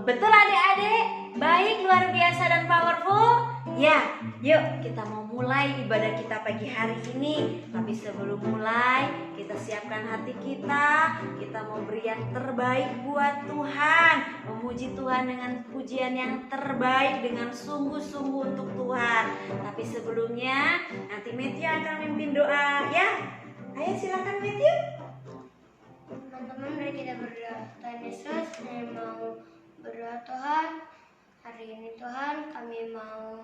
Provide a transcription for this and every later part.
Betul adik-adik? Baik, luar biasa dan powerful. Ya, yuk kita mau mulai ibadah kita pagi hari ini. Tapi sebelum mulai, kita siapkan hati kita. Kita mau beri yang terbaik buat Tuhan. Memuji Tuhan dengan pujian yang terbaik, dengan sungguh-sungguh untuk Tuhan. Tapi sebelumnya, nanti Matthew akan memimpin doa ya. Ayo silakan Matthew. Teman-teman, mari kita berdoa. Tuhan Yesus, kami mau berdoa Tuhan. Hari ini Tuhan, kami mau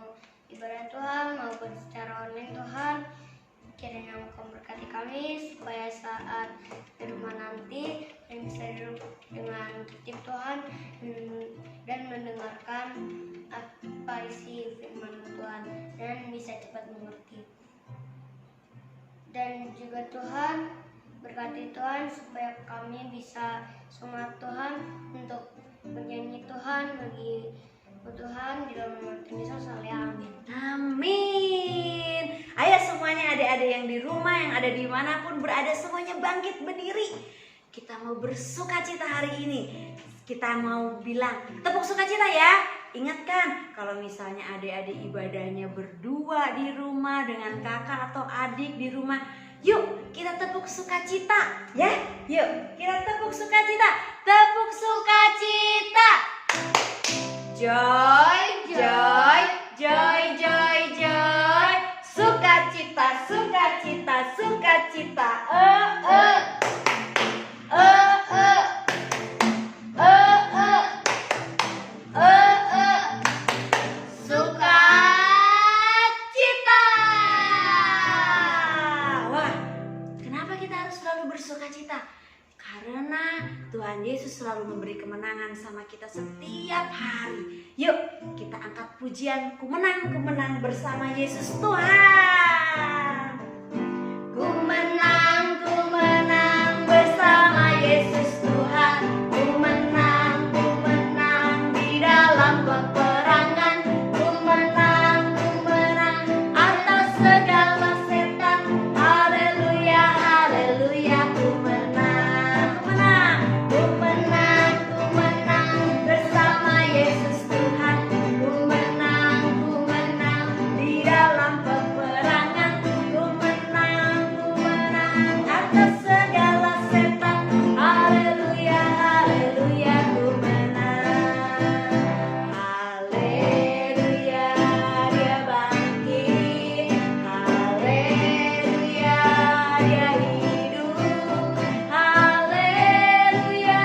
ibadah Tuhan, maupun secara online Tuhan. Kiranya Engkau memberkati kami supaya saat di rumah nanti kami bisa duduk dengan tertib Tuhan dan mendengarkan apa isi firman Tuhan dan bisa cepat mengerti. Dan juga Tuhan, berkati Tuhan supaya kami bisa semangat Tuhan untuk bernyanyi Tuhan bagi Tuhan di dalam nama Tuhan Yesus. Amin. Amin. Ayo semuanya adik-adik yang di rumah, yang ada dimanapun berada, semuanya bangkit berdiri. Kita mau bersuka cita hari ini. Kita mau bilang tepuk sukacita ya. Ingatkan kalau misalnya adik-adik ibadahnya berdua di rumah dengan kakak atau adik di rumah, yuk kita tepuk sukacita ya. Yuk kita tepuk sukacita. Tepuk sukacita. Joy, joy, joy, joy, joy. Sukacita, sukacita, sukacita. Sukacita. Wah, kenapa kita harus selalu bersukacita? Karena Tuhan Yesus selalu memberi kemenangan sama kita setiap hari. Yuk kita angkat pujian, ku menang bersama Yesus Tuhan. Ku menang bersama Yesus Tuhan. Ku menang di dalam peperangan. Ku menang atas segala setan. Haleluya, haleluya, ku menang bersama Yesus Tuhan. Ku menang di dalam peperangan. Ku menang atas segala setan. Haleluya, haleluya, ku menang. Haleluya, dia bangkit. Haleluya, dia hidup. Haleluya,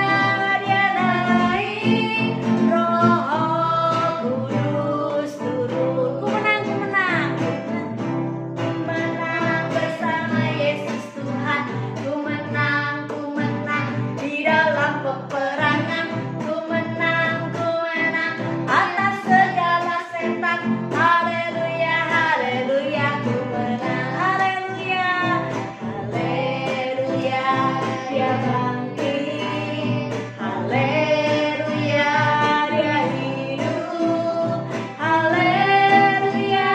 dia naik. Roh Kudus turun. Ku menang bersama Yesus Tuhan. Ku menang di dalam peperangan. Ku menang atas segala setan. Haleluya, haleluya, ku menang. Haleluya, haleluya, dia bangkit. Haleluya, dia hidup. Haleluya,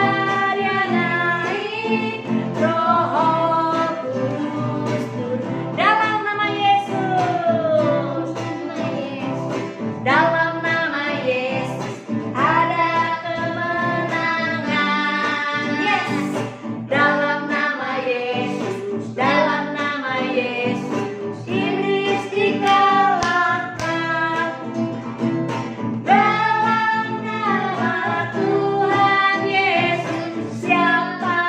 dia naik. Roh Kudus turun. Dalam nama Yesus, dalam nama Yesus ada kemenangan. Yes, dalam nama Yesus, iblis dikalahkan. Dalam nama Tuhan Yesus, siapa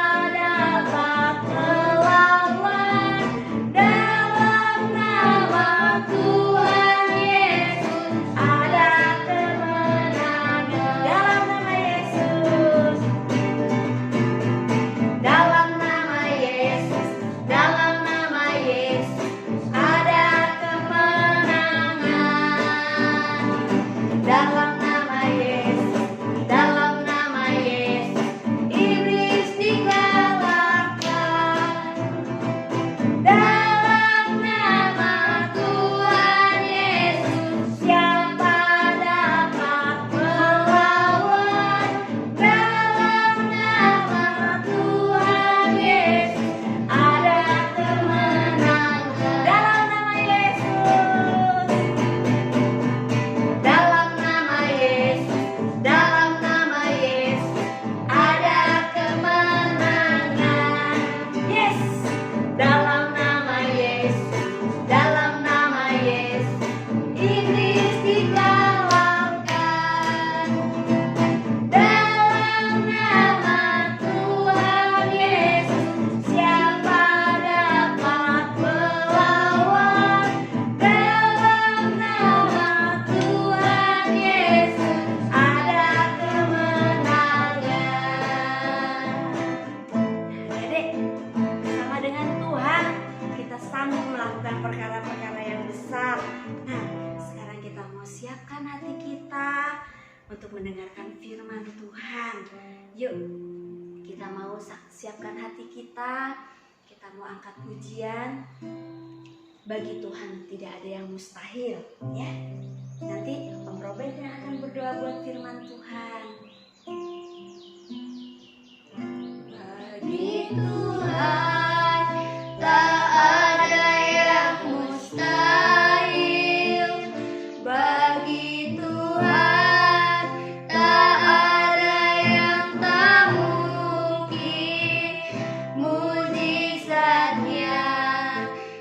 Yuk, kita mau siapkan hati kita mau angkat pujian. Bagi Tuhan tidak ada yang mustahil, ya. Nanti Om Robert yang akan berdoa buat firman Tuhan. Bagi Tuhan tak ada yang mustahil. Bagi Tuhan tak ada yang tak mungkin. Mujizatnya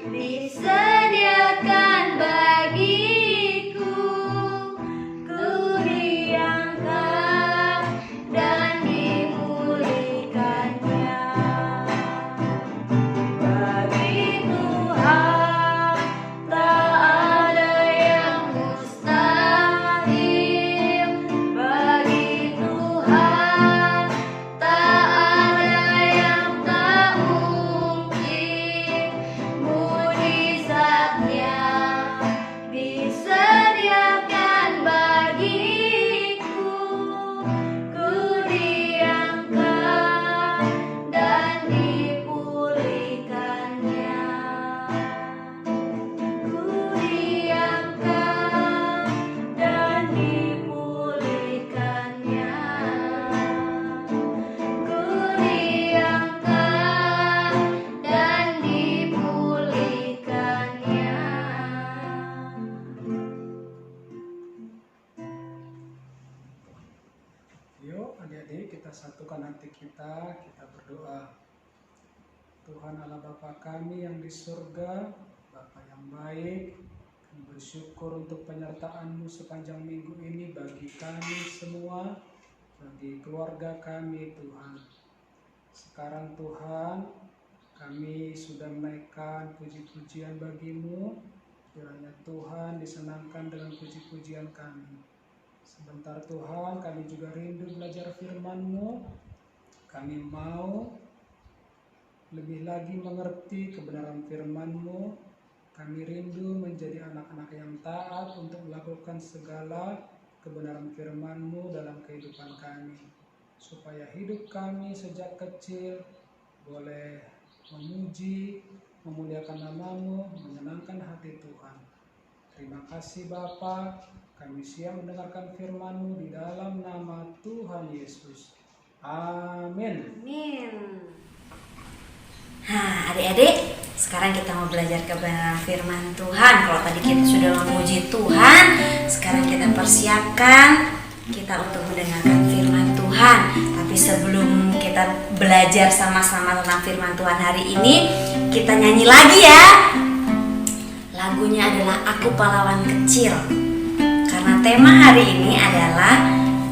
disediakan bagiku. Ku diangkat dan dimulihkannya. Bagi Tuhan tak ada yang mustahil. Bagi Tuhan tak ada yang tak mungkin. Mujizatnya disediakan bagiku. Ku diangkat dan dipulihkannya. Ku diangkat dan dipulihkannya. Ku diangkat dan dipulihkannya. Yuk adik-adik, kita satukan hati kita berdoa. Tuhan Allah Bapa kami yang di surga, Bapa yang baik, kami bersyukur untuk penyertaan-Mu sepanjang minggu ini bagi kami semua, bagi keluarga kami Tuhan. Sekarang Tuhan, kami sudah menaikkan puji-pujian bagi-Mu, kiranya Tuhan disenangkan dengan puji-pujian kami. Sebentar Tuhan, kami juga rindu belajar firman-Mu. Kami mau lebih lagi mengerti kebenaran firman-Mu. Kami rindu menjadi anak-anak yang taat untuk melakukan segala kebenaran firman-Mu dalam kehidupan kami. Supaya hidup kami sejak kecil boleh memuji, memuliakan nama-Mu, menyenangkan hati Tuhan. Terima kasih Bapa. Kami siap mendengarkan firman-Mu di dalam nama Tuhan Yesus. Amin. Amin. Nah, adik-adik, sekarang kita mau belajar kebenaran firman Tuhan. Kalau tadi kita sudah memuji Tuhan, sekarang kita persiapkan kita untuk mendengarkan firman Tuhan. Tapi sebelum kita belajar sama-sama tentang firman Tuhan hari ini, kita nyanyi lagi ya. Lagunya adalah Aku Pahlawan Kecil. Karena tema hari ini adalah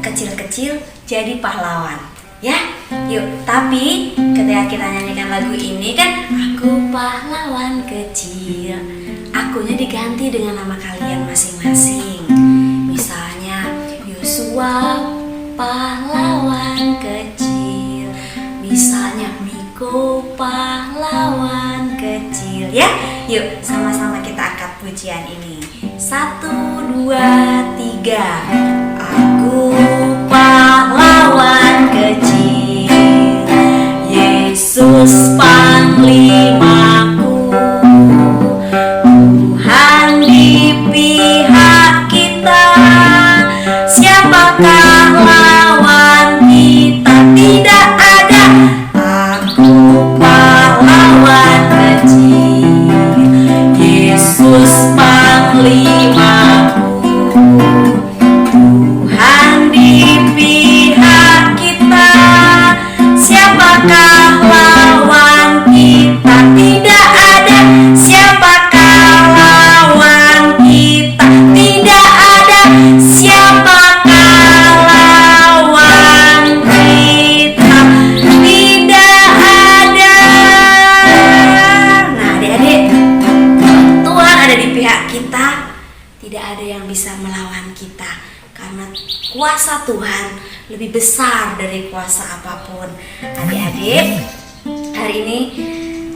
kecil-kecil jadi pahlawan. Ya, yuk. Tapi ketika kita nyanyikan lagu ini kan, aku pahlawan kecil, akunya diganti dengan nama kalian masing-masing. Misalnya Yosua pahlawan kecil, misalnya Miko pahlawan kecil. Ya, yuk sama-sama kita angkat pujian ini. 1, 2, 3. Aku pahlawan kecil, Yesus panglimaku, Tuhan di pihak kita. Siapakah lawan kita? Tidak ada. Aku pahlawan kecil, Yesus panglimaku, Tuhan di pihak kita. Siapakah lawan kita? Tidak ada. Siapakah lawan kita? Tidak ada. Siapakah lawan kita? Tidak ada. Nah, adik-adik, Tuhan ada di pihak kita, tidak ada yang bisa melawan kita, karena kuasa Tuhan lebih besar dari kuasa apapun. Adik-adik, hari ini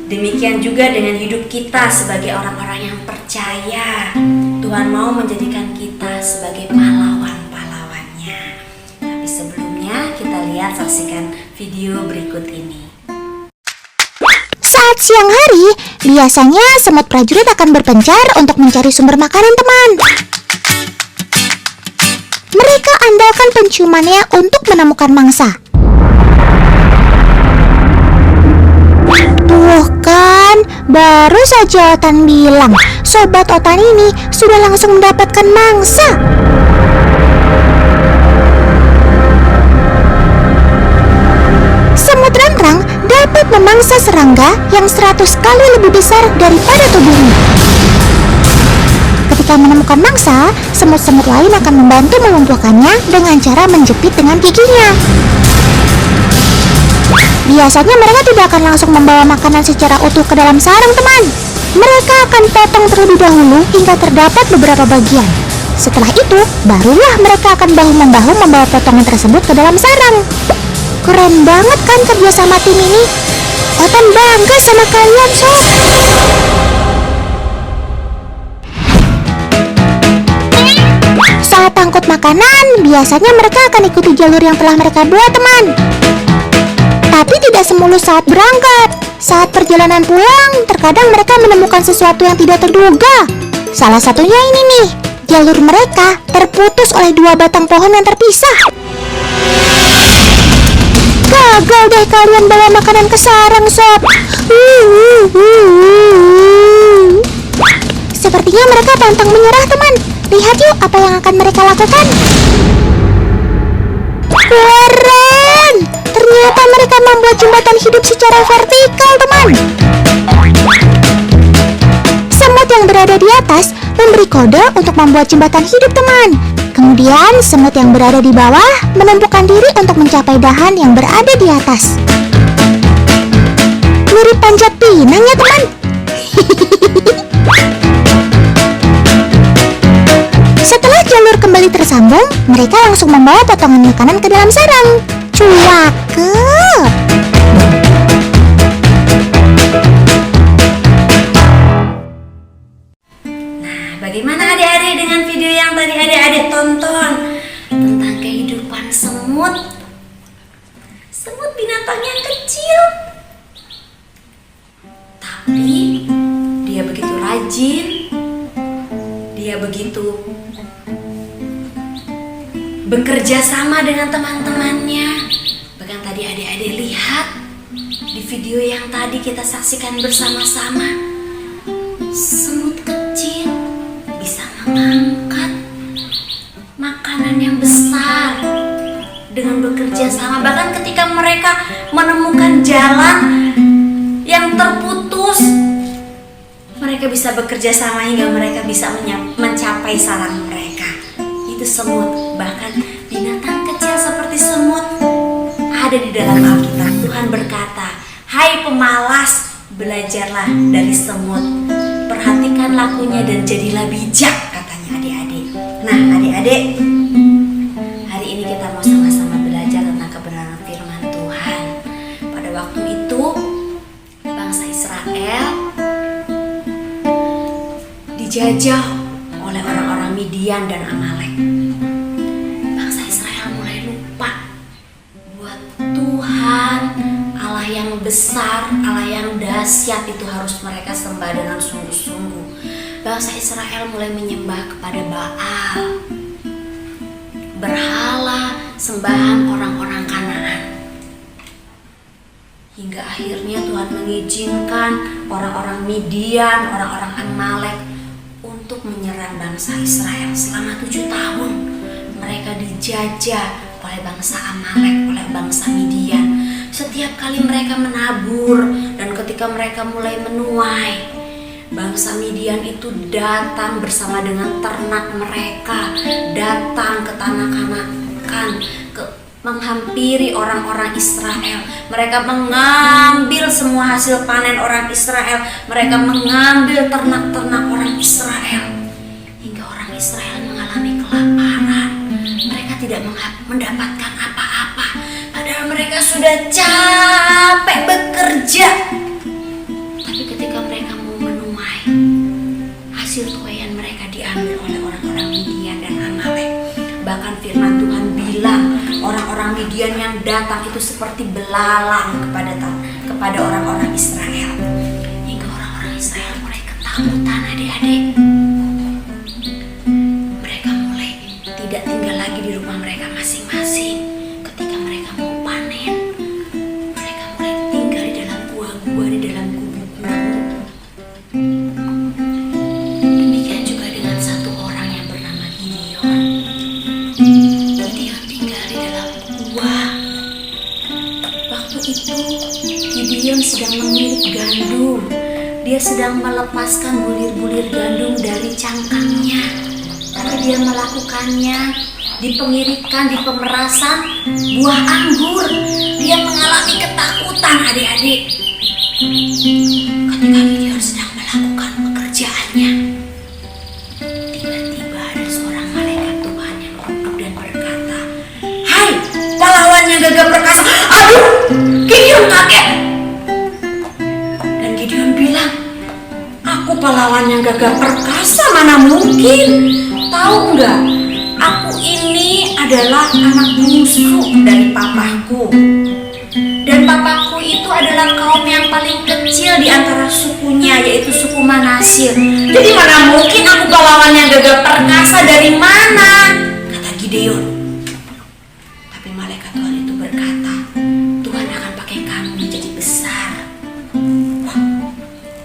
demikian juga dengan hidup kita sebagai orang-orang yang percaya. Tuhan mau menjadikan kita sebagai pahlawan-pahlawannya. Tapi sebelumnya kita lihat lihat, saksikan video berikut ini. Saat siang hari, biasanya semut prajurit akan berpencar untuk mencari sumber makanan, teman. Mereka andalkan penciumannya untuk menemukan mangsa. Tuh kan, baru saja Otan bilang, Sobat Otan ini sudah langsung mendapatkan mangsa. Semut rangrang dapat memangsa serangga yang 100 kali lebih besar daripada tubuhnya. Ketika menemukan mangsa, semut-semut lain akan membantu melumpuhkannya dengan cara menjepit dengan giginya. Biasanya mereka tidak akan langsung membawa makanan secara utuh ke dalam sarang, teman. Mereka akan potong terlebih dahulu hingga terdapat beberapa bagian. Setelah itu, barulah mereka akan bahu-membahu membawa potongan tersebut ke dalam sarang. Keren banget kan kerjasama tim ini? Otan bangga sama kalian, sob. Saat angkut makanan, biasanya mereka akan ikuti jalur yang telah mereka buat, teman. Tapi tidak semulus saat berangkat. Saat perjalanan pulang, terkadang mereka menemukan sesuatu yang tidak terduga. Salah satunya ini nih, jalur mereka terputus oleh 2 batang pohon yang terpisah. Gagal deh kalian bawa makanan ke sarang, sob. Sepertinya mereka pantang menyerah, teman. Lihat yuk apa yang akan mereka lakukan. Keren! Ternyata mereka membuat jembatan hidup secara vertikal, teman. Semut yang berada di atas memberi kode untuk membuat jembatan hidup, teman. Kemudian semut yang berada di bawah menumpukan diri untuk mencapai dahan yang berada di atas. Mirip panjat pinang ya, teman. Setelah jalur kembali tersambung, mereka langsung membawa potongan makanan ke dalam sarang. Cakep. Bagaimana adik-adik dengan video yang tadi adik-adik tonton tentang kehidupan semut? Semut binatang yang kecil, tapi dia begitu rajin, dia begitu bekerja sama dengan teman-temannya. Bahkan tadi adik-adik lihat di video yang tadi kita saksikan bersama-sama, semut kecil bisa mengangkat makanan yang besar dengan bekerja sama. Bahkan ketika mereka menemukan jalan yang terputus, mereka bisa bekerja sama hingga mereka bisa mencapai sarang mereka. Itu semut. Bahkan binatang kecil seperti semut ada di dalam Alkitab. Tuhan berkata, "Hai pemalas, belajarlah dari semut. Perhatikan lakunya dan jadilah bijak," katanya adik-adik. Nah adik-adik, hari ini kita mau sama-sama belajar tentang kebenaran firman Tuhan. Pada waktu itu bangsa Israel dijajah oleh orang-orang Midian dan Amalek. Bangsa Israel mulai lupa buat Tuhan Allah yang besar, Allah yang dahsyat itu harus mereka sembah dengan sungguh-sungguh. Bangsa Israel mulai menyembah kepada Baal, berhala sembahan orang-orang Kanaan. Hingga akhirnya Tuhan mengizinkan orang-orang Midian, orang-orang Amalek untuk menyerang bangsa Israel. Selama 7 tahun mereka dijajah oleh bangsa Amalek, oleh bangsa Midian. Setiap kali mereka menabur dan ketika mereka mulai menuai, bangsa Midian itu datang bersama dengan ternak mereka, datang ke tanah Kanaan, menghampiri orang-orang Israel. Mereka mengambil semua hasil panen orang Israel. Mereka mengambil ternak-ternak orang Israel. Hingga orang Israel mengalami kelaparan. Mereka tidak mendapatkan apa-apa. Padahal mereka sudah capek bekerja. Tapi ketika mereka mau menuai, hasil tuaian mereka diambil oleh orang-orang Midian dan Amalek. Bahkan firman Tuhan bilang orang-orang Midian kemudian yang datang itu seperti belalang kepada orang-orang Israel, hingga orang-orang Israel mulai ketakutan adik-adik. Mereka mulai tidak tinggal lagi di rumah mereka masing-masing. Ketika mereka mau panen, mereka mulai tinggal di dalam gua-gua, di dalam gubuk-gubuk. Demikian juga dengan satu orang yang bernama Gideon. Gideon tinggal di dalam gua. Waktu itu Gideon sedang mengirit gandum. Dia sedang melepaskan bulir-bulir gandum dari cangkangnya. Tapi dia melakukannya di pengirikan, di pemerasan buah anggur. Dia mengalami ketakutan adik-adik. Ketika Gideon sedang melakukan pekerjaannya, tiba-tiba ada seorang malaikat Tuhan yang duduk dan berkata, "Hai, pahlawan yang gagah perkasa." Aduh, Gideon kaget. Dan Gideon bilang, "Aku pahlawan yang gagah perkasa, mana mungkin? Tahu enggak, aku ini adalah anak bungsu dari papaku. Dan papaku itu adalah kaum yang paling kecil di antara sukunya, yaitu suku Manasye. Jadi mana mungkin aku pahlawan yang gagah perkasa, dari mana?" kata Gideon. Tapi malaikat Tuhan itu berkata, "Tuhan akan pakai kamu menjadi besar." Wah,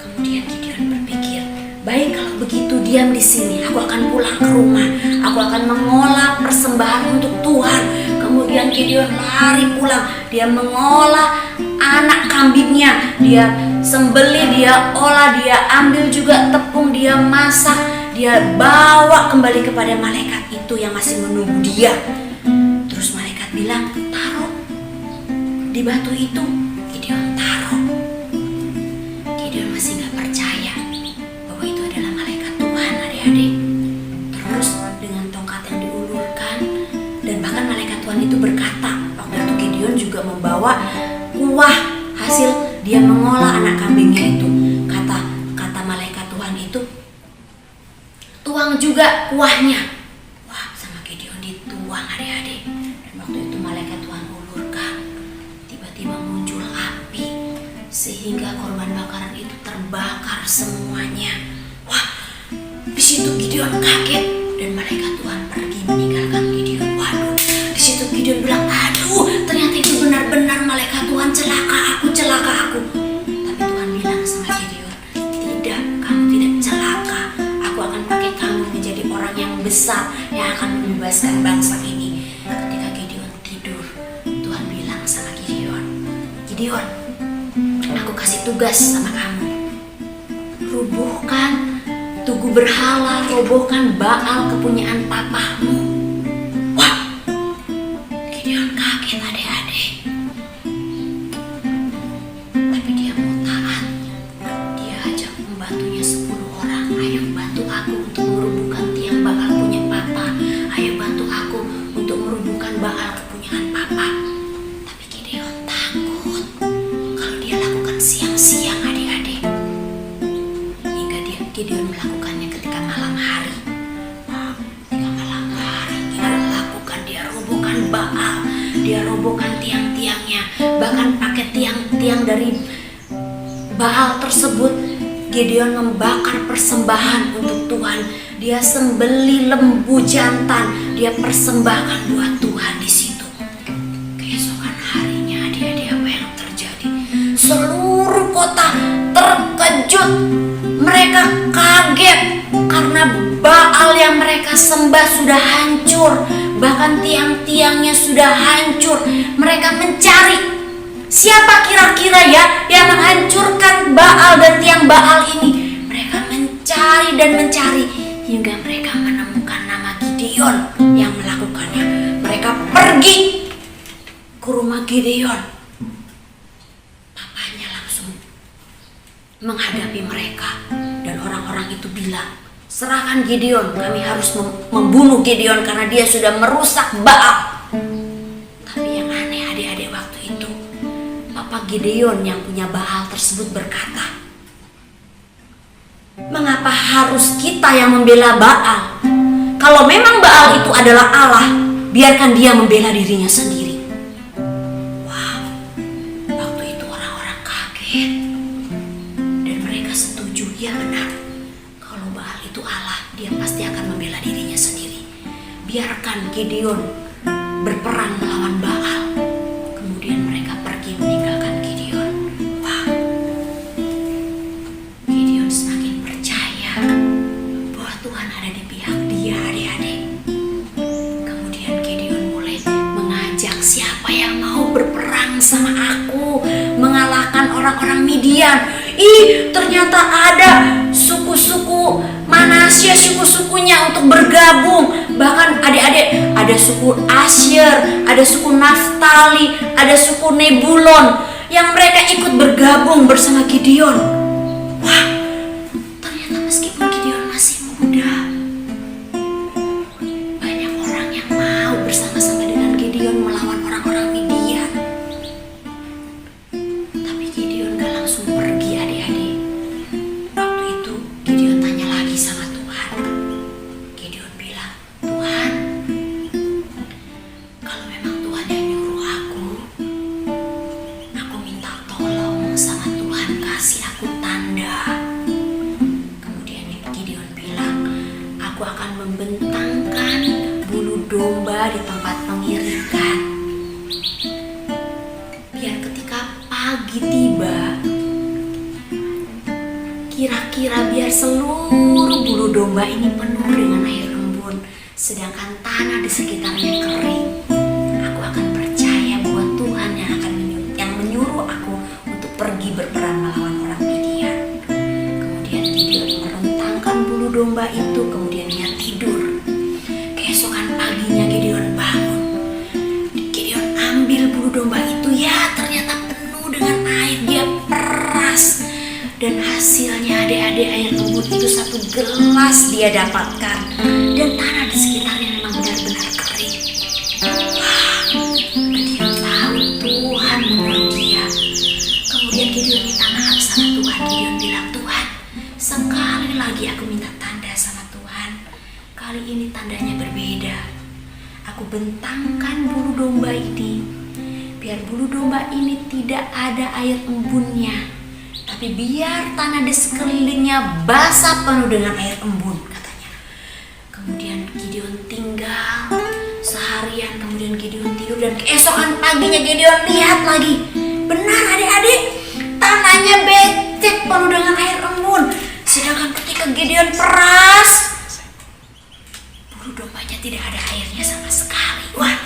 kemudian Gideon berpikir, "Baik, kalau begitu diam di sini. Aku akan pulang ke rumah. Aku akan mengolah persembahan untuk Tuhan." Kemudian Gideon lari pulang. Dia mengolah anak kambingnya. Dia sembelih, dia olah, dia ambil juga tepung, dia masak. Dia bawa kembali kepada malaikat itu yang masih menunggu dia. Terus malaikat bilang, "Taruh di batu itu." Gideon taruh. Gideon masih gak percaya bahwa itu adalah malaikat Tuhan adik-adik. Terus dengan tongkat yang diulurkan, dan bahkan malaikat Tuhan itu berkata, waktu itu Gideon juga membawa kuah hasil dia mengolah anak kambingnya itu. Kata malaikat Tuhan itu, "Tuang juga kuahnya." Wah, sama Gideon dituang adik-adik. Dan waktu itu malaikat Tuhan ulurkan, tiba-tiba muncul api sehingga korban bakaran itu terbakar semuanya. Wah, di situ Gideon kaget dan malaikat Tuhan pergi meninggalkan Gideon. Waduh, di situ Gideon bilang, "Aduh, ternyata itu benar-benar malaikat Tuhan, celaka aku." Tapi Tuhan bilang sama Gideon, "Tidak, kamu tidak celaka. Aku akan pakai kamu menjadi orang yang besar yang akan membebaskan bangsa ini." Ketika Gideon tidur, Tuhan bilang sama Gideon, "Gideon, aku kasih tugas sama kamu. Rubuhkan tugu berhala, robohkan Baal kepunyaan papamu." Wah, Gideon kaget adik-adik. Tapi dia mau taat. Dia ajak membantunya 10 orang. "Ayo bantu aku untuk merubuhkan tiang Baal punya papa. Ayo bantu aku untuk merubuhkan Baal kepunyaan papa." Tapi Gideon takut kalau dia lakukan siang-siang adik-adik. Hingga Gideon melakukannya ketika malam hari. Wah, ketika malam hari Gideon lakukan, dia robohkan Baal. Dia robohkan tiang-tiangnya. Bahkan pakai tiang-tiang dari Baal tersebut, Gideon membakar persembahan untuk Tuhan. Dia sembelih lembu jantan. Dia persembahkan buat Tuhan di situ. Keesokan harinya adik-adik, apa yang terjadi? Seluruh kota terkejut. Mereka kaget karena Baal yang mereka sembah sudah hancur. Bahkan tiang-tiangnya sudah hancur. Mereka mencari, siapa kira-kira ya yang menghancurkan Baal dan tiang Baal ini. Mereka mencari dan mencari hingga mereka menemukan nama Gideon yang melakukannya. Mereka pergi ke rumah Gideon. Papanya langsung menghadapi mereka. Dan orang-orang itu bilang, "Serahkan Gideon, kami harus membunuh Gideon karena dia sudah merusak Baal." Tapi yang aneh adik-adik, waktu itu Papa Gideon yang punya Baal tersebut berkata, "Mengapa harus kita yang membela Baal? Kalau memang Baal itu adalah Allah, biarkan dia membela dirinya sendiri." Dia benar. Kalau Baal itu Allah, dia pasti akan membela dirinya sendiri. Biarkan Gideon berperang melawan Baal. Kemudian mereka pergi meninggalkan Gideon. Wah, Gideon semakin percaya bahwa Tuhan ada di pihak dia, adik-adik. Kemudian Gideon mulai mengajak siapa yang mau berperang sama aku, mengalahkan orang-orang Midian. Ternyata ada suku-suku Manasya, suku-sukunya untuk bergabung. Bahkan adik-adik, ada suku Asyer, ada suku Naftali, ada suku Nebulon yang mereka ikut bergabung bersama Gideon. Wah, ternyata meskipun Gideon masih muda, banyak orang yang mau bersama-sama dengan Gideon melawan orang-orang Midian. Tapi Gideon gak langsung pergi, adik-adik. Waktu itu Gideon tanya lagi sama Tuhan. Gideon bilang, Tuhan, kalau memang Tuhan yang nyuruh aku minta tolong sama Tuhan, kasih aku tanda. Kemudian Gideon bilang, aku akan membentangkan bulu domba di tempat pengirikan. Biar ketika pagi tiba, kira-kira biar seluruh bulu domba ini penuh dengan air embun, sedangkan tanah di sekitarnya kering. Aku akan percaya bahwa Tuhan yang menyuruh aku untuk pergi berperang melawan orang Midian. Kemudian Gideon merentangkan bulu domba itu, kemudian dia tidur. Keesokan paginya Gideon bangun. Gideon ambil bulu domba itu, ya ternyata penuh dengan air, dia peras. Dan hasilnya adik-adik, air embun itu 1 gelas dia dapatkan. Dan tanah di sekitarnya memang benar-benar kering. Wah, Gideon tahu Tuhan menyuruh dia. Kemudian Gideon minta maaf sama Tuhan. Gideon bilang, Tuhan, sekali lagi aku minta tanda sama Tuhan. Kali ini tandanya berbeda. Aku bentangkan bulu domba ini, biar bulu domba ini tidak ada air embunnya, tapi biar tanah di sekelilingnya basah penuh dengan air embun, katanya. Kemudian Gideon tinggal seharian, kemudian Gideon tidur, dan keesokan paginya Gideon lihat lagi. Benar adik-adik, tanahnya becek penuh dengan air embun. Sedangkan ketika Gideon peras, bulu dombanya tidak ada airnya sama sekali. Wah,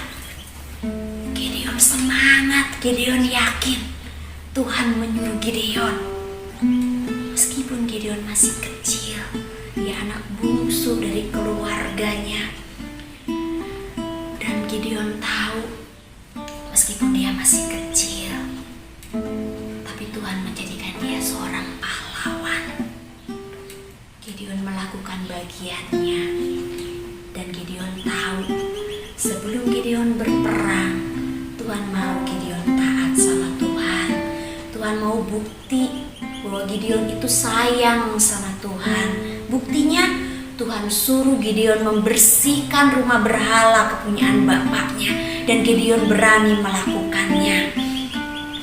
Gideon semangat, Gideon yakin Tuhan menyuruh Gideon. Meskipun Gideon masih kecil, dia anak bungsu dari keluarganya. Dan Gideon tahu, meskipun dia masih kecil, tapi Tuhan menjadikan dia seorang pahlawan. Gideon melakukan bagiannya. Dan Gideon tahu, sebelum Gideon berperang, Tuhan mau Gideon taat sama Tuhan. Tuhan mau bukti bahwa Gideon itu sayang sama Tuhan. Buktinya, Tuhan suruh Gideon membersihkan rumah berhala kepunyaan bapaknya, dan Gideon berani melakukannya.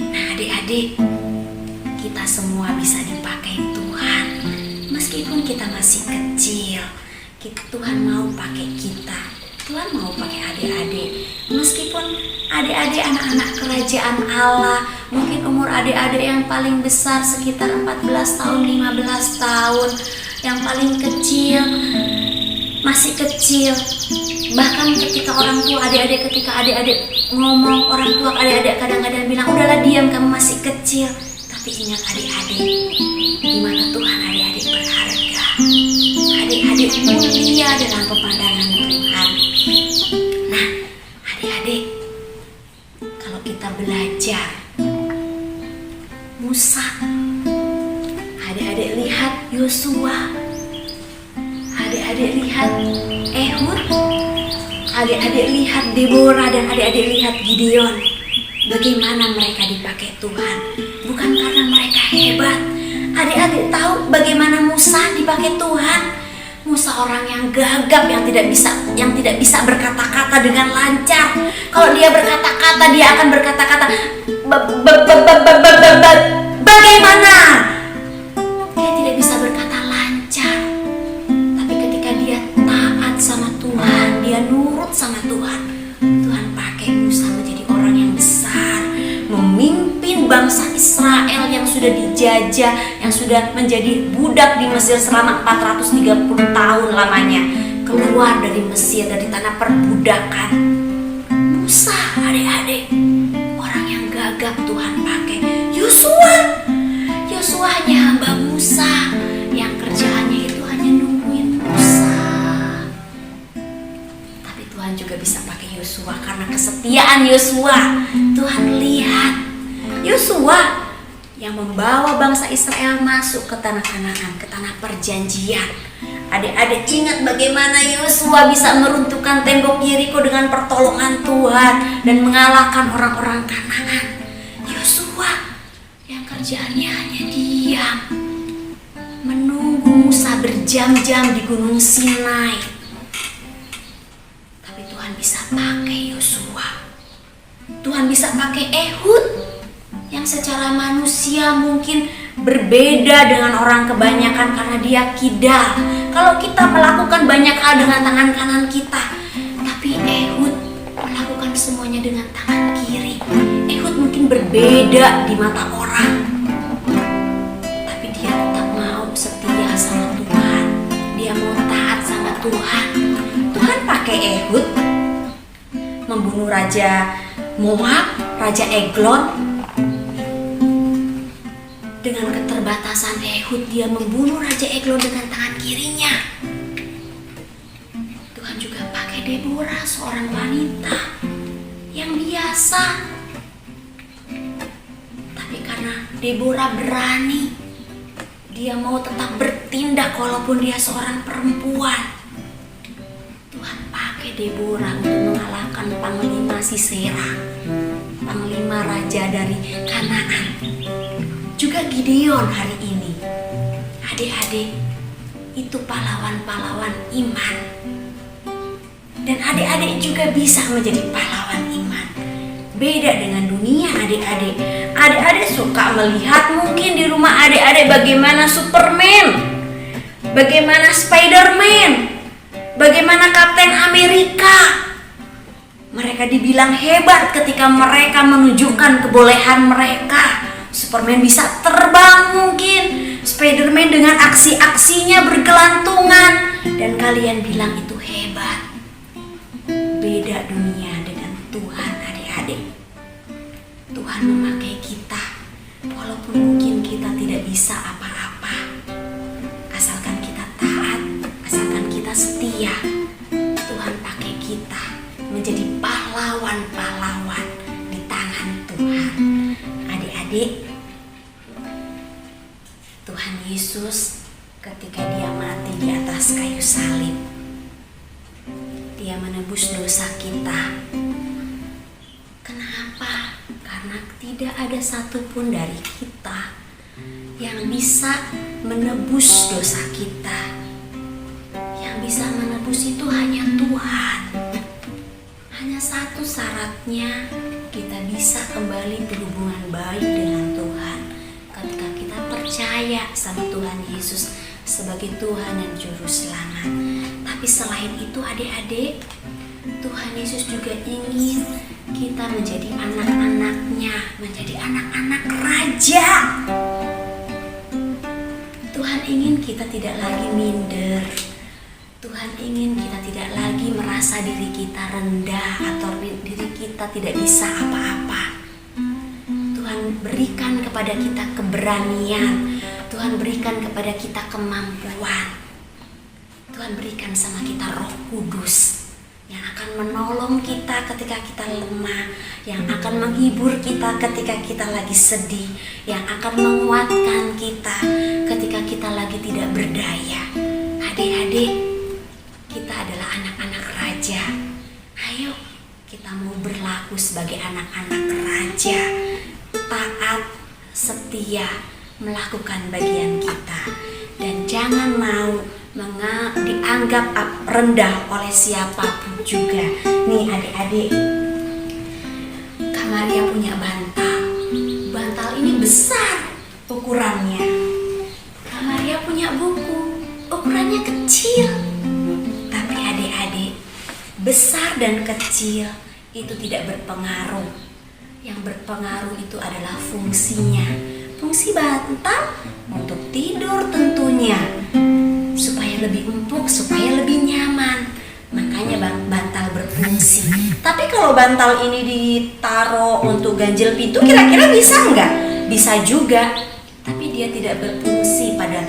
Nah adik-adik, kita semua bisa dipakai Tuhan. Meskipun kita masih kecil, Tuhan mau pakai kita. Tuhan mau pakai adik-adik. Meskipun adik-adik anak-anak kerajaan Allah, mungkin umur adik-adik yang paling besar sekitar 14 tahun, 15 tahun, yang paling kecil masih kecil. Bahkan ketika orang tua adik-adik, ketika adik-adik ngomong, orang tua adik-adik kadang-kadang bilang, udahlah diam, kamu masih kecil. Tapi ingat adik-adik, di mana Tuhan adik-adik berharga. Adik-adik mulia dalam pemandangan Tuhan. Nah, adik-adik, kalau kita belajar Musa, adik-adik lihat Yosua, adik-adik lihat Ehud, adik-adik lihat Deborah, dan adik-adik lihat Gideon. Bagaimana mereka dipakai Tuhan? Bukan karena mereka hebat. Adik-adik tahu bagaimana Musa dipakai Tuhan? Musa orang yang gagap, yang tidak bisa berkata-kata dengan lancar. Kalau dia berkata-kata, dia akan berkata-kata bagaimana? Dia tidak bisa berkata sudah dijajah, yang sudah menjadi budak di Mesir selama 430 tahun lamanya, keluar dari Mesir, dari tanah perbudakan. Musa, adik-adik, orang yang gagap Tuhan pakai. Yosua hanya hamba Musa yang kerjaannya itu hanya nungguin Musa. Tapi Tuhan juga bisa pakai Yosua karena kesetiaan Yosua. Tuhan lihat Yosua yang membawa bangsa Israel masuk ke tanah Kanaan, ke tanah perjanjian. Adik-adik ingat bagaimana Yosua bisa meruntuhkan tembok Yeriko dengan pertolongan Tuhan dan mengalahkan orang-orang Kanaan. Yosua yang kerjaannya hanya diam, menunggu Musa berjam-jam di Gunung Sinai. Tapi Tuhan bisa pakai Yosua. Tuhan bisa pakai Ehud yang secara manusia mungkin berbeda dengan orang kebanyakan karena dia kidal. Kalau kita melakukan banyak hal dengan tangan kanan kita, tapi Ehud melakukan semuanya dengan tangan kiri. Ehud mungkin berbeda di mata orang, tapi dia tetap mau setia sama Tuhan. Dia mau taat sama Tuhan. Tuhan pakai Ehud membunuh Raja Moab, Raja Eglon. Dengan keterbatasan Ehud, dia membunuh Raja Eglon dengan tangan kirinya. Tuhan juga pakai Deborah, seorang wanita yang biasa. Tapi karena Deborah berani, dia mau tetap bertindak walaupun dia seorang perempuan. Tuhan pakai Deborah untuk mengalahkan panglima Sisera, panglima raja dari Kanaan. Juga Gideon hari ini. Adik-adik, itu pahlawan-pahlawan iman. Dan adik-adik juga bisa menjadi pahlawan iman. Beda dengan dunia adik-adik. Adik-adik suka melihat mungkin di rumah adik-adik bagaimana Superman, bagaimana Spiderman, bagaimana Kapten Amerika. Mereka dibilang hebat ketika mereka menunjukkan kebolehan mereka. Superman bisa terbang mungkin, Spiderman dengan aksi-aksinya bergelantungan, dan kalian bilang itu hebat. Beda dunia dengan Tuhan adik-adik. Tuhan memakai kita walaupun mungkin kita tidak bisa apa-apa. Asalkan kita taat, asalkan kita setia, Tuhan pakai kita menjadi pahlawan-pahlawan di tangan Tuhan. Adik-adik, Tuhan Yesus ketika dia mati di atas kayu salib, dia menebus dosa kita. Kenapa? Karena tidak ada satupun dari kita yang bisa menebus dosa kita. Yang bisa menebus itu hanya Tuhan. Hanya satu syaratnya, kita bisa kembali berhubungan baik dengan Tuhan ketika kita percaya sama Tuhan Yesus sebagai Tuhan dan Juru Selamat. Tapi selain itu adik-adik, Tuhan Yesus juga ingin kita menjadi anak-anaknya, menjadi anak-anak Raja. Tuhan ingin kita tidak lagi minder. Tuhan ingin kita tidak lagi merasa diri kita rendah atau diri kita tidak bisa apa-apa. Tuhan berikan kepada kita keberanian. Tuhan berikan kepada kita kemampuan. Tuhan berikan sama kita Roh Kudus yang akan menolong kita ketika kita lemah, yang akan menghibur kita ketika kita lagi sedih, yang akan menguatkan kita ketika kita lagi tidak berdaya. Adik-adik, kita adalah anak-anak Raja. Ayo, kita mau berlaku sebagai anak-anak Raja, taat, setia, melakukan bagian kita, dan jangan mau dianggap rendah oleh siapapun juga. Nih adik-adik, Kak Maria punya bantal. Bantal ini besar ukurannya. Kak Maria punya buku, ukurannya kecil. Tapi adik-adik, besar dan kecil itu tidak berpengaruh. Yang berpengaruh itu adalah fungsinya. Fungsi bantal untuk tidur tentunya, supaya lebih empuk, supaya lebih nyaman. Makanya bantal berfungsi. Tapi kalau bantal ini ditaruh untuk ganjil pintu, kira-kira bisa nggak? Bisa juga, tapi dia tidak berfungsi pada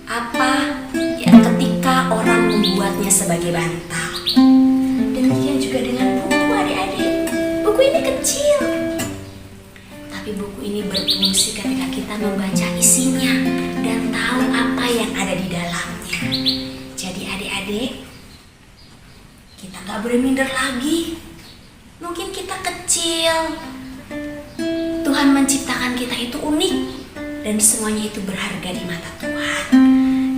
apa ya ketika orang membuatnya sebagai bantal. Demikian juga dengan buku, adik-adik. Buku ini kecil, tapi buku ini berfungsi ketika kita membaca isinya dan tahu apa yang ada di dalamnya. Jadi adik-adik, kita gak boleh minder lagi. Mungkin kita kecil, Tuhan menciptakan kita itu unik, dan semuanya itu berharga di mata Tuhan.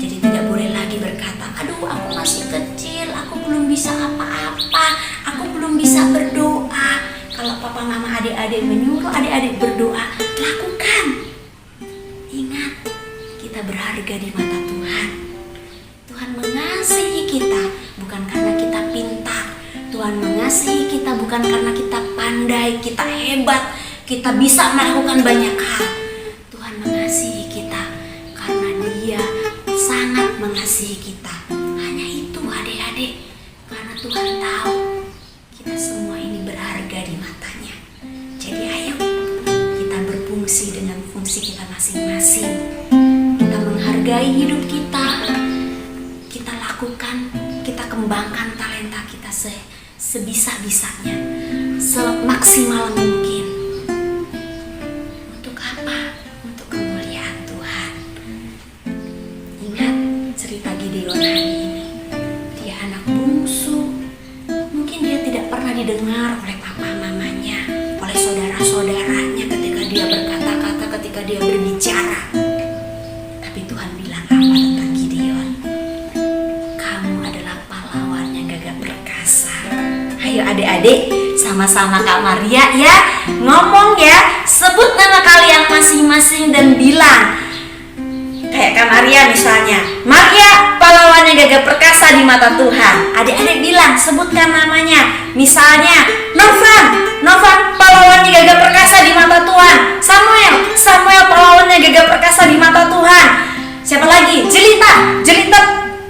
Jadi tidak boleh lagi berkata, aduh aku masih kecil, aku belum bisa apa-apa, aku belum bisa berdoa. Kalau papa mama adik-adik menyuruh adik-adik berdoa, lakukan. Ingat, kita berharga di mata Tuhan. Tuhan mengasihi kita bukan karena kita pintar. Tuhan mengasihi kita bukan karena kita pandai, kita hebat, kita bisa melakukan banyak hal. Tuhan mengasihi kita karena Dia sangat mengasihi kita. Hanya itu adik-adik, karena Tuhan tahu kita semua ini berharga di matanya. Jadi ayo kita berfungsi dengan fungsi kita masing-masing. Kita menghargai hidup kita, kita lakukan, kita kembangkan talenta kita sebisa-bisanya, semaksimal mungkin. Untuk apa? Untuk kemuliaan Tuhan. Ingat cerita Gideon hari ini. Dia anak bungsu. Mungkin dia tidak pernah didengar oleh papa mamanya, oleh saudara-saudaranya ketika dia berkata-kata, ketika dia berbicara. Tapi Tuhan bilang apa tentang Gideon? Kamu adalah pahlawan yang gagah perkasa. Ayo adik-adik, sama-sama Kak Maria ya, ngomong ya, sebut nama kalian masing-masing dan bilang. Kayak Kak Maria misalnya, Maria pahlawan yang gagah perkasa di mata Tuhan. Adik-adik bilang, sebutkan namanya. Misalnya Novan pahlawan yang gagah perkasa di mata Tuhan. Samuel pahlawan yang gagah perkasa di mata Tuhan. Siapa lagi? Jelita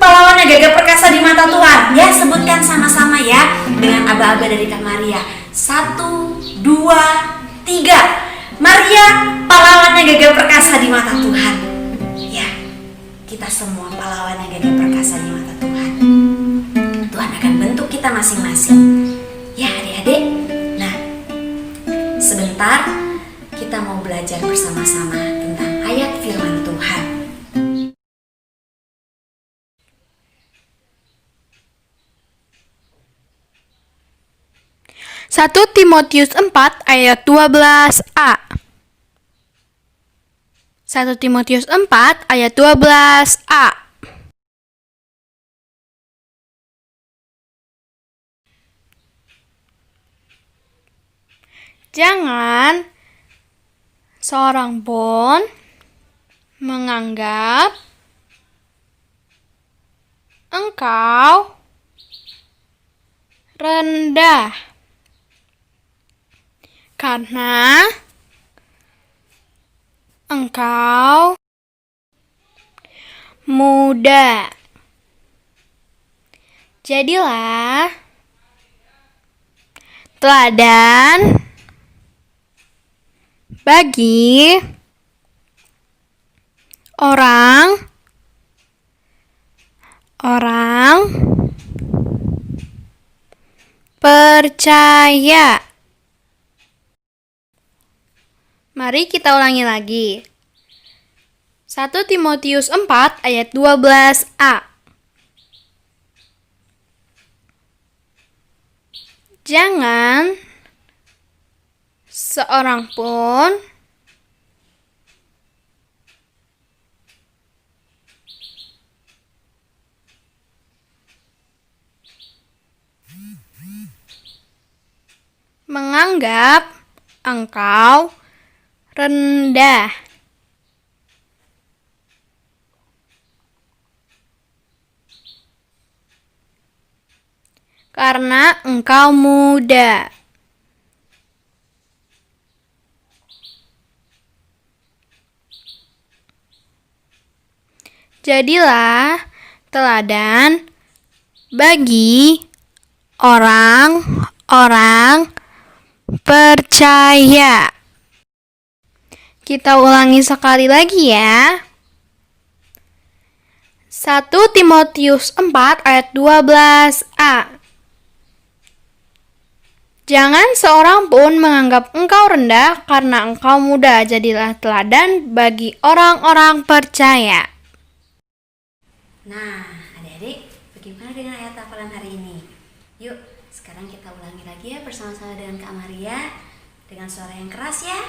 pahlawan yang gagah perkasa di mata Tuhan. Ya, sebutkan sama-sama ya, dengan aba-aba dari Kak Maria. 1, 2, 3. Maria pahlawan yang gagah perkasa di mata Tuhan. Ya, kita semua pahlawan yang gagah perkasa di mata Tuhan. Tuhan akan bentuk kita masing-masing. Ya adik-adik. Nah, sebentar kita mau belajar bersama-sama tentang ayat firman Tuhan. 1 Timotius 4 ayat 12a. 1 Timotius 4 ayat 12a. Jangan seorang pun menganggap engkau rendah karena engkau muda. Jadilah teladan bagi orang percaya. Mari kita ulangi lagi. 1 Timotius 4 ayat 12a. Jangan seorang pun menganggap engkau rendah karena engkau muda. Jadilah teladan bagi orang-orang percaya. Kita ulangi sekali lagi ya. 1 Timotius 4 ayat 12a. Jangan seorang pun menganggap engkau rendah karena engkau muda. Jadilah teladan bagi orang-orang percaya. Nah, adik-adik, bagaimana dengan ayat hafalan hari ini? Yuk, sekarang kita ulangi lagi ya bersama-sama dengan Kak Maria dengan suara yang keras ya.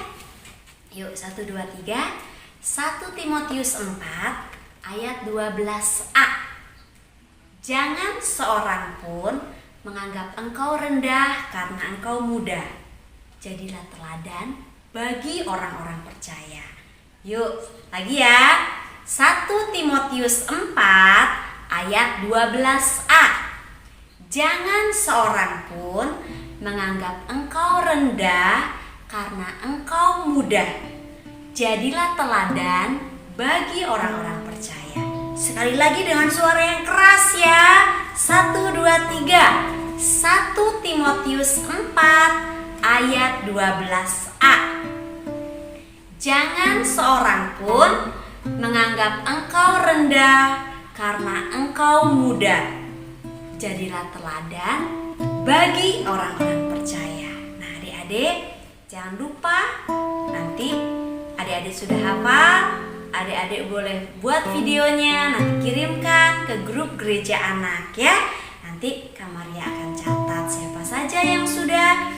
Yuk, 1, 2, 3. 1 Timotius 4 ayat 12a. Jangan seorang pun menganggap engkau rendah karena engkau muda. Jadilah teladan bagi orang-orang percaya. Yuk, lagi ya. 1 Timotius 4 ayat 12a. Jangan seorang pun menganggap engkau rendah karena engkau muda. Jadilah teladan bagi orang-orang percaya. Sekali lagi dengan suara yang keras ya. 1, 2, 3. 1 Timotius 4 ayat 12a. Jangan seorang pun menganggap engkau rendah karena engkau muda. Jadilah teladan bagi orang-orang percaya. Nah, adik-adik, jangan lupa nanti adik-adik sudah hafal, adik-adik boleh buat videonya, nanti kirimkan ke grup gereja anak ya. Nanti Kak Maria akan catat siapa saja yang sudah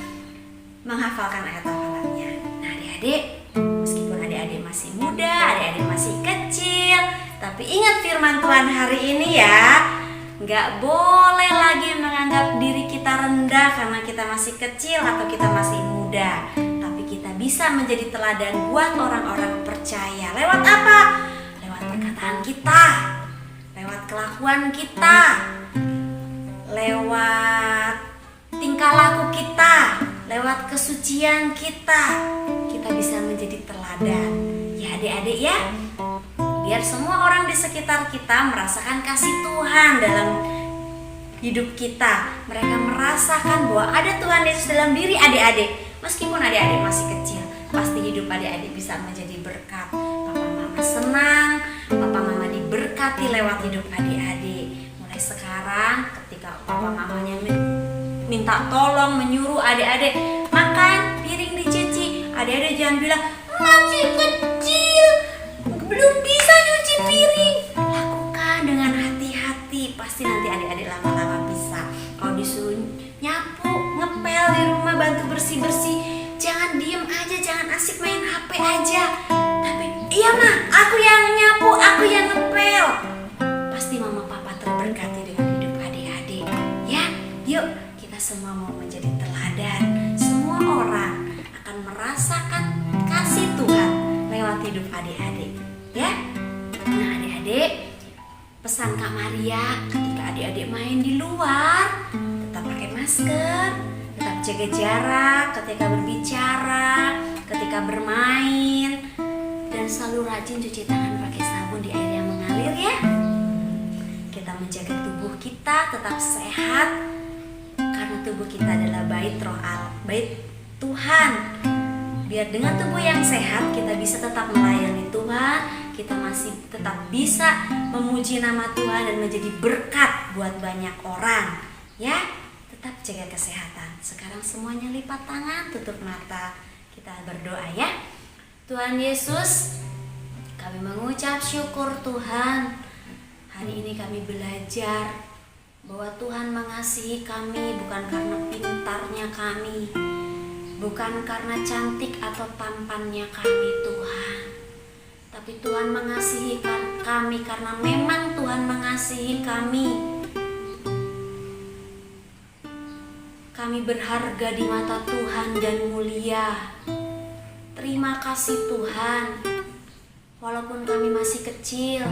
menghafalkan ayat hafalannya. Nah, adik-adik, meskipun adik-adik masih muda, adik-adik masih kecil, tapi ingat firman Tuhan hari ini ya. Nggak boleh lagi menganggap diri kita rendah karena kita masih kecil atau kita masih muda. Tapi kita bisa menjadi teladan buat orang-orang percaya. Lewat apa? Lewat perkataan kita, lewat kelakuan kita, lewat tingkah laku kita, lewat kesucian kita. Kita bisa menjadi teladan. Ya adik-adik ya. Biar semua orang di sekitar kita merasakan kasih Tuhan dalam hidup kita. Mereka merasakan bahwa ada Tuhan Yesus dalam diri adik-adik. Meskipun adik-adik masih kecil, pasti hidup adik-adik bisa menjadi berkat. Papa mama senang, papa mama diberkati lewat hidup adik-adik. Mulai sekarang ketika papa mamanya minta tolong, menyuruh adik-adik makan, piring dicuci, adik-adik jangan bilang masih kecil, belum bisa nyuci piring. Lakukan dengan hati-hati, pasti nanti adik-adik lama-lama bisa. Kalau disuruh nyapu, ngepel di rumah, bantu bersih-bersih, jangan diem aja, jangan asik main HP aja. Tapi iya mah, aku yang nyapu, aku yang ngepel. Pasti mama papa terberkati dengan hidup adik-adik. Ya, yuk kita semua mau menjadi teladan. Semua orang akan merasakan kasih Tuhan lewat hidup adik-adik. Ya, nah adik-adik, pesan Kak Maria ketika adik-adik main di luar, tetap pakai masker, tetap jaga jarak ketika berbicara, ketika bermain, dan selalu rajin cuci tangan pakai sabun di air yang mengalir ya. Kita menjaga tubuh kita tetap sehat, karena tubuh kita adalah bait roh Allah, bait Tuhan. Biar dengan tubuh yang sehat kita bisa tetap melayani Tuhan, kita masih tetap bisa memuji nama Tuhan dan menjadi berkat buat banyak orang. Ya, tetap jaga kesehatan. Sekarang semuanya lipat tangan, tutup mata. Kita berdoa ya. Tuhan Yesus, kami mengucap syukur Tuhan. Hari ini kami belajar bahwa Tuhan mengasihi kami bukan karena pintarnya kami, bukan karena cantik atau tampannya kami Tuhan, tapi Tuhan mengasihi kami karena memang Tuhan mengasihi kami. Kami berharga di mata Tuhan dan mulia. Terima kasih Tuhan. Walaupun kami masih kecil,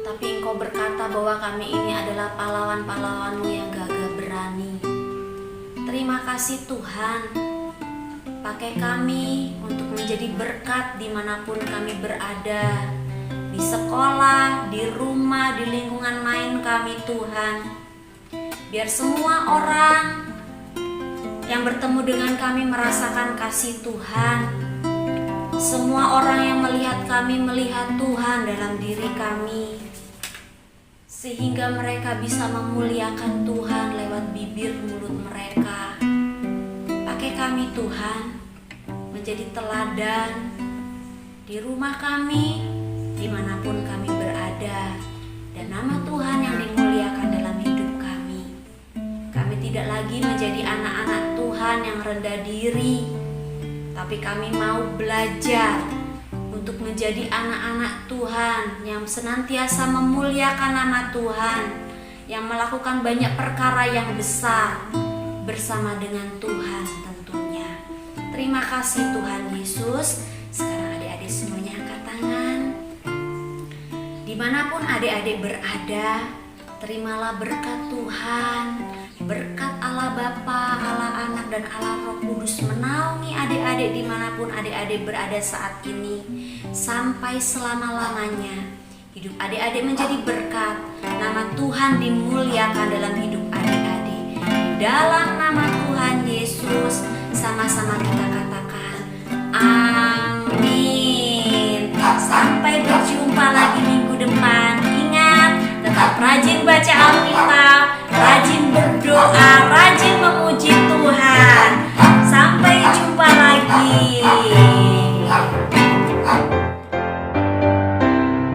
tapi Engkau berkata bahwa kami ini adalah pahlawan-pahlawan-Mu yang gagah berani. Terima kasih Tuhan. Pakai kami untuk menjadi berkat dimanapun kami berada. di sekolah, di rumah, di lingkungan main kami Tuhan. Biar semua orang yang bertemu dengan kami merasakan kasih Tuhan. Semua orang yang melihat kami melihat Tuhan dalam diri kami, sehingga mereka bisa memuliakan Tuhan lewat bibir mulut mereka. Pakai kami Tuhan menjadi teladan di rumah kami, dimanapun kami berada, dan nama Tuhan yang dimuliakan dalam hidup kami. Kami tidak lagi menjadi anak-anak Tuhan yang rendah diri, tapi kami mau belajar untuk menjadi anak-anak Tuhan yang senantiasa memuliakan nama Tuhan, yang melakukan banyak perkara yang besar bersama dengan Tuhan tentunya. Terima kasih Tuhan Yesus. Sekarang adik-adik semuanya angkat tangan. Dimanapun adik-adik berada, terimalah berkat Tuhan. Berkat Allah Bapa, Allah Anak, dan Allah Roh Kudus menaungi adik-adik dimanapun adik-adik berada saat ini sampai selama-lamanya. Hidup adik-adik menjadi berkat, nama Tuhan dimuliakan dalam hidup adik-adik. Dalam nama Tuhan Yesus, sama-sama kita katakan amin.